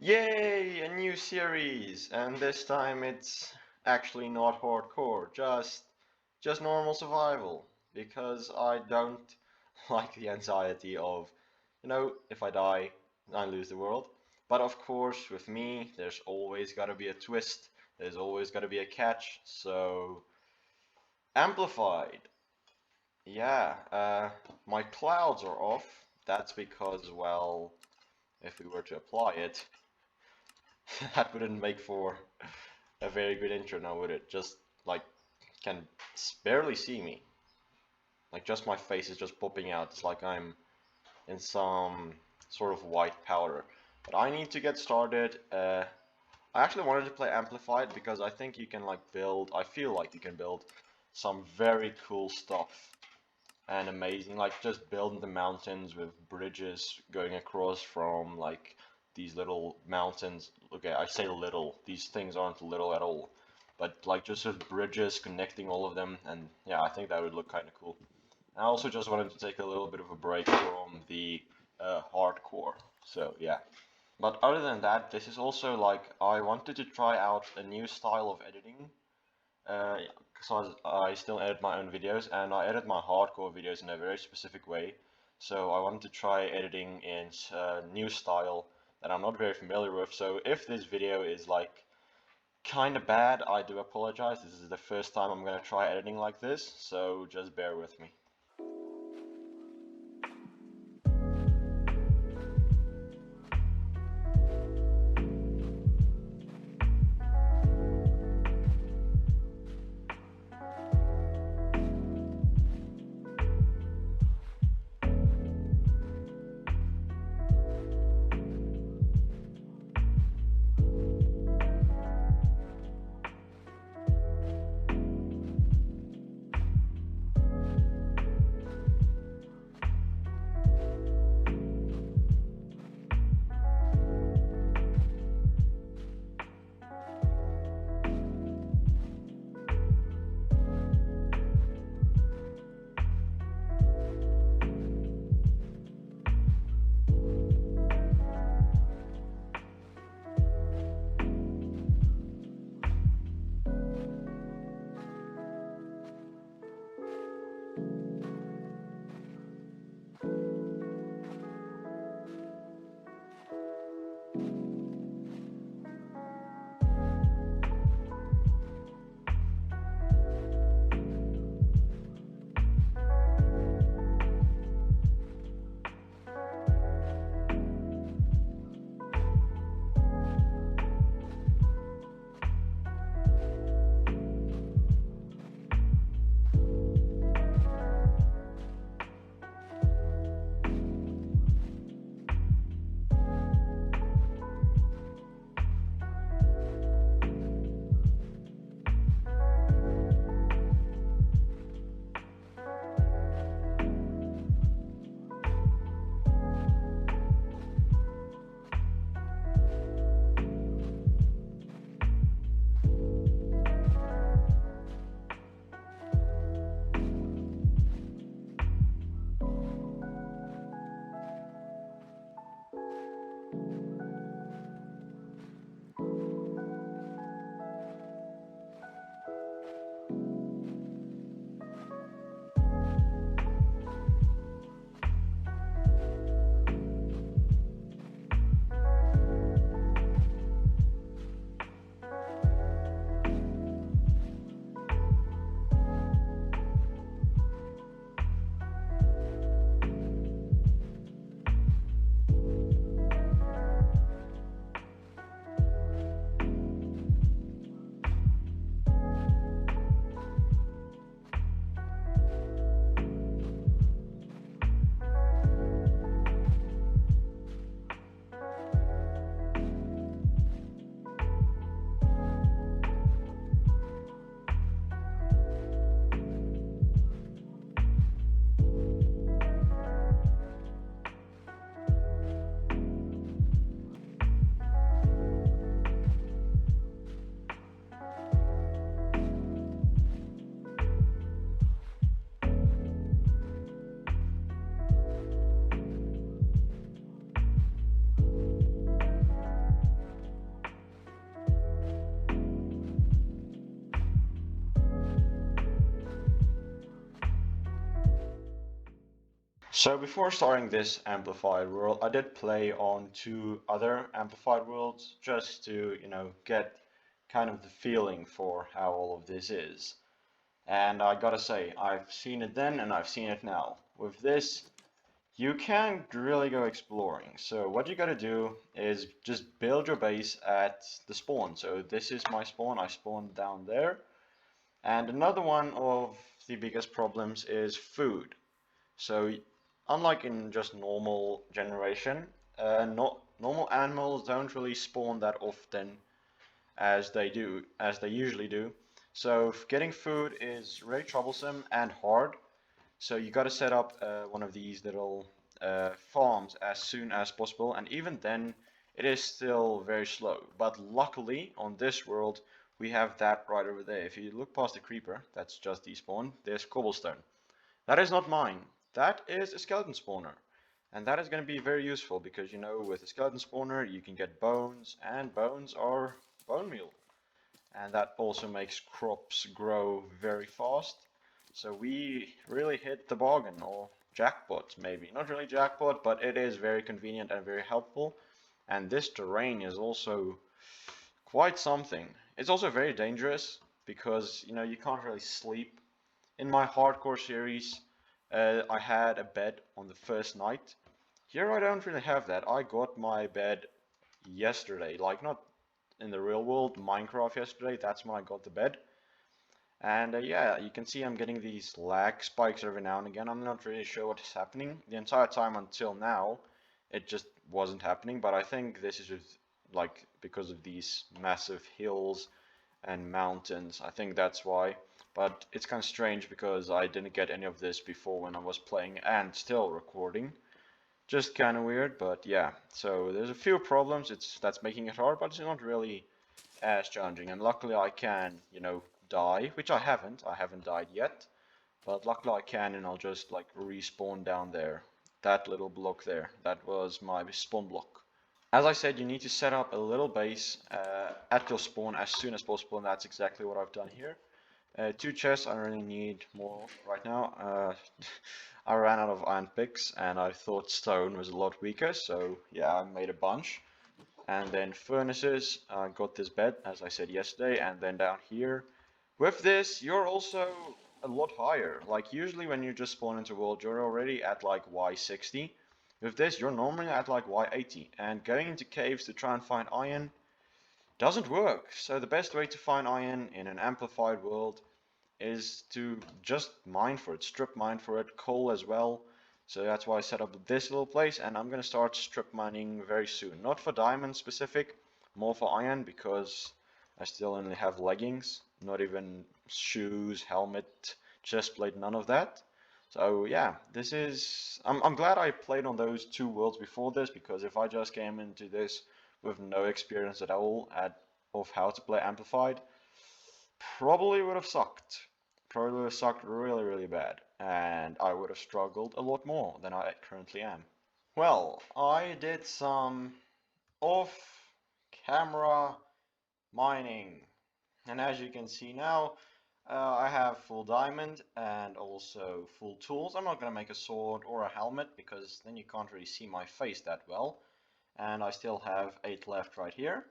Yay, a new series, and this time it's actually not hardcore, just normal survival, because I don't like the anxiety of, if I die, I lose the world. But of course, with me, there's always got to be a twist. There's always got to be a catch. So, amplified. Yeah, my clouds are off. That's because, well, if we were to apply it, that wouldn't make for a very good intro now, would it? Just like can barely see me. Like just my face is just popping out. It's like I'm in some sort of white powder. But I need to get started. I actually wanted to play Amplified because I think you can like build, I feel like you can build some very cool stuff and amazing, like just building the mountains with bridges going across from like these little mountains. Okay, I say little, these things aren't little at all, but like just with bridges connecting all of them, and yeah, I think that would look kind of cool. I also just wanted to take a little bit of a break from the hardcore, so yeah. But other than that, this is also like I wanted to try out a new style of editing because I still edit my own videos and I edit my hardcore videos in a very specific way. So I wanted to try editing in a new style that I'm not very familiar with. So if this video is like kind of bad, I do apologize. This is the first time I'm going to try editing like this, so just bear with me. So before starting this amplified world, I did play on two other amplified worlds just to, get kind of the feeling for how all of this is. And I gotta say, I've seen it then and I've seen it now. With this, you can really go exploring. So what you gotta do is just build your base at the spawn. So this is my spawn, I spawned down there. And another one of the biggest problems is food. So unlike in just normal generation, not normal animals don't really spawn that often as they usually do. So getting food is really troublesome and hard. So you got to set up one of these little farms as soon as possible, and even then, it is still very slow. But luckily, on this world, we have that right over there. If you look past the creeper, that's just despawn. There's cobblestone. That is not mine. That is a skeleton spawner. And that is going to be very useful because, with a skeleton spawner, you can get bones, and bones are bone meal. And that also makes crops grow very fast. So we really hit the bargain, or jackpot maybe. Not really jackpot, but it is very convenient and very helpful. And this terrain is also quite something. It's also very dangerous because, you can't really sleep. In my hardcore series, I had a bed on the first night. Here I don't really have that. I got my bed yesterday, like not in the real world, Minecraft yesterday. That's when I got the bed. And yeah, you can see I'm getting these lag spikes every now and again. I'm not really sure what is happening. The entire time until now, it just wasn't happening. But I think this is just like because of these massive hills and mountains. I think that's why. But it's kind of strange because I didn't get any of this before when I was playing and still recording. Just kind of weird, but yeah. So there's a few problems. That's making it hard, but it's not really as challenging. And luckily I can, die, which I haven't. I haven't died yet, but luckily I can, and I'll just like respawn down there. That little block there. That was my spawn block. As I said, you need to set up a little base at your spawn as soon as possible, and that's exactly what I've done here. Two chests, I really need more right now. I ran out of iron picks and I thought stone was a lot weaker, so yeah, I made a bunch. And then furnaces, I got this bed, as I said yesterday, and then down here. With this, you're also a lot higher. Like usually when you just spawn into world, you're already at like Y60. With this, you're normally at like Y80. And going into caves to try and find iron doesn't work. So the best way to find iron in an amplified world is to just mine for it, strip mine for it, coal as well. So that's why I set up this little place, and I'm gonna start strip mining very soon. Not for diamond specific, more for iron, because I still only have leggings, not even shoes, helmet, chest plate, none of that. So yeah, this is, I'm glad I played on those two worlds before this, because if I just came into this with no experience at all of how to play Amplified, probably would have sucked. Probably would have sucked really, really bad. And I would have struggled a lot more than I currently am. Well, I did some off-camera mining. And as you can see now, I have full diamond and also full tools. I'm not going to make a sword or a helmet because then you can't really see my face that well. And I still have 8 left right here.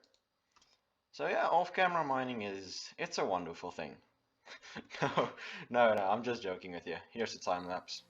So yeah, off-camera mining it's a wonderful thing. No, I'm just joking with you. Here's the time lapse.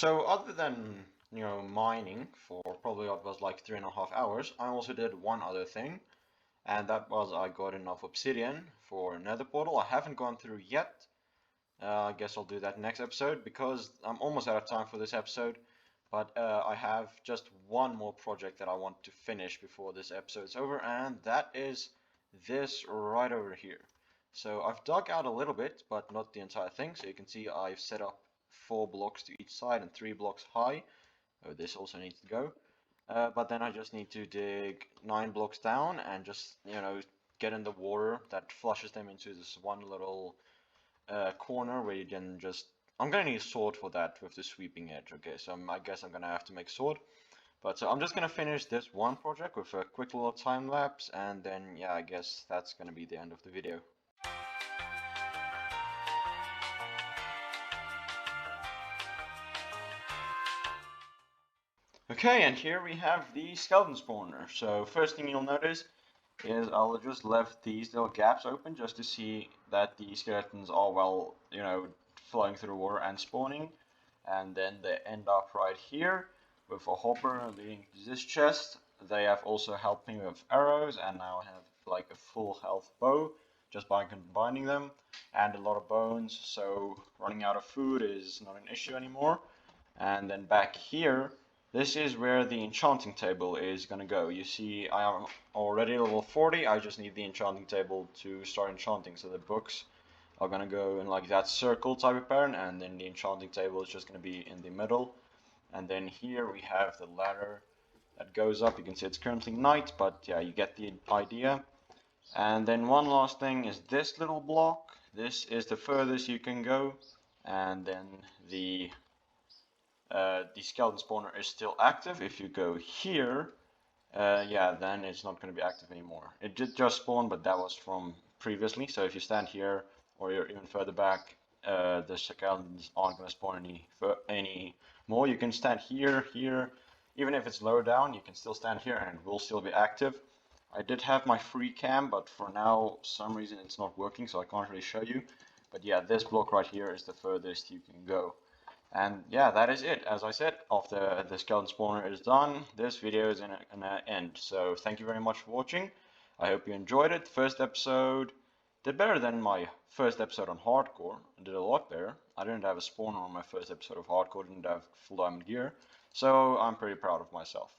So other than, mining for probably what was like 3.5 hours, I also did one other thing, and that was I got enough obsidian for another portal. I haven't gone through yet. I guess I'll do that next episode because I'm almost out of time for this episode. But I have just one more project that I want to finish before this episode's over, and that is this right over here. So I've dug out a little bit, but not the entire thing. So you can see I've set up 4 blocks to each side and 3 blocks high. Oh, this also needs to go. But then I just need to dig 9 blocks down and just, get in the water that flushes them into this one little corner where you can just... I'm gonna need a sword for that with the sweeping edge. Okay, so I guess I'm gonna have to make sword. But so I'm just gonna finish this one project with a quick little time lapse, and then yeah, I guess that's gonna be the end of the video. Okay, and here we have the skeleton spawner. So first thing you'll notice is I'll just left these little gaps open just to see that the skeletons are well, flowing through the water and spawning. And then they end up right here with a hopper leading to this chest. They have also helped me with arrows, and now I have like a full health bow just by combining them, and a lot of bones, so running out of food is not an issue anymore. And then back here, this is where the enchanting table is gonna go. You see, I am already level 40, I just need the enchanting table to start enchanting, so the books are gonna go in like that circle type of pattern, and then the enchanting table is just gonna be in the middle. And then here we have the ladder that goes up. You can see it's currently night, but yeah, you get the idea. And then one last thing is this little block. This is the furthest you can go, and then the skeleton spawner is still active. If you go here, yeah, then it's not going to be active anymore. It did just spawn, but that was from previously. So if you stand here, or you're even further back, the skeletons aren't going to spawn any more. You can stand here, here. Even if it's lower down, you can still stand here and it will still be active. I did have my free cam, but for now, some reason it's not working, so I can't really show you. But yeah, this block right here is the furthest you can go. And yeah, that is it. As I said, after the skeleton spawner is done, this video is gonna end. So thank you very much for watching. I hope you enjoyed it. First episode did better than my first episode on hardcore. I did a lot better. I didn't have a spawner on my first episode of hardcore, didn't have full diamond gear. So I'm pretty proud of myself.